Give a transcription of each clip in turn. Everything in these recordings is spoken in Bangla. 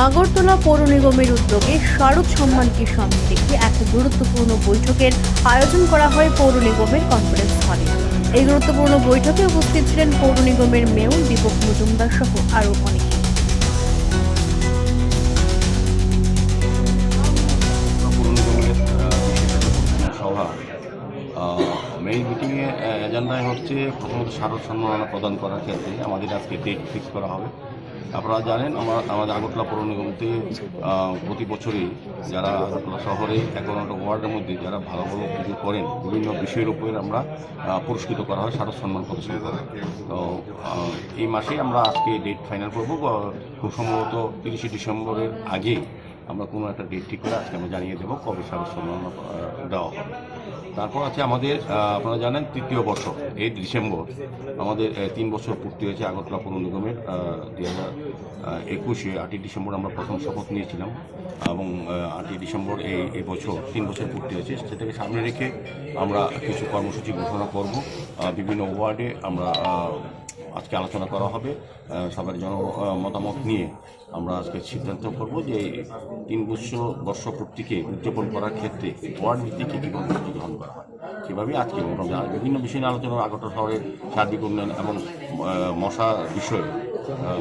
আগরতলা পৌর নিগমের উদ্যোগে শারদ সম্মানকে সামনে রেখে এক গুরুত্বপূর্ণ বৈঠকের আয়োজন করা হয় পৌর নিগমের কনফারেন্স হলে। এই গুরুত্বপূর্ণ বৈঠকে উপস্থিত ছিলেন পৌর নিগমের মেয়র দীপক মজুমদার সহ আরও অনেকে। সভা মেইন মিটিংয়ে এজেন্ডায় হচ্ছে প্রথমত শারদ সম্মাননা প্রদান করার ক্ষেত্রে আমাদের আজকে ডেট ফিক্স করা হবে। আপনারা জানেন আমাদের আগরতলা পৌর নিগমতে প্রতি বছরই যারা আগরতলা শহরে 11টা ওয়ার্ডের মধ্যে যারা ভালো ভালো পুজো করেন বিভিন্ন বিষয়ের উপরে আমরা পুরস্কৃত করা হয়, শারদ সম্মান প্রদর্শন করা। তো এই মাসে আমরা আজকে ডেট ফাইনাল করব, খুব সম্ভবত 30শে ডিসেম্বরের আগে আমরা কোনো একটা ডেট ঠিক করে আজকে আমরা জানিয়ে দেবো কবে শারদ সম্মাননা দেওয়া হবে। তারপর আছে আমাদের আপনারা জানেন তৃতীয় বর্ষ 8 ডিসেম্বর আমাদের 3 বছর পূর্তি হয়েছে আগরতলা পৌর নিগমের। 2021-এ 8ই ডিসেম্বর আমরা প্রথম শপথ নিয়েছিলাম এবং 8ই ডিসেম্বর এই বছর 3 বছর পূর্তি হয়েছে। সেটাকে সামনে রেখে আমরা কিছু কর্মসূচি ঘোষণা করব। বিভিন্ন ওয়ার্ডে আমরা আজকে আলোচনা করা হবে, সবার মতামত নিয়ে আমরা আজকে সিদ্ধান্ত করব যে 3 বর্ষ পূর্তিকে উদযাপন করার ক্ষেত্রে ওয়ার্ড ভিত্তিক কী কর্মসূচি গ্রহণ করা হয় সেভাবেই আজকে বিভিন্ন বিষয় নিয়ে আলোচনা। আগরতলা শহরের সার্বিক উন্নয়ন এবং মশা বিষয়ে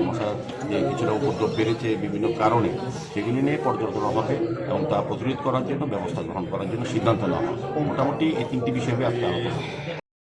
মশার যে কিছুটা উপদ্রব বেড়েছে বিভিন্ন কারণে সেগুলি নিয়ে পর্যালোচনা হবে এবং তা প্রতিরোধ করার জন্য ব্যবস্থা গ্রহণ করার জন্য সিদ্ধান্ত নেওয়া হবে। মোটামুটি এই 3টি বিষয়ে আজকে আলোচনা।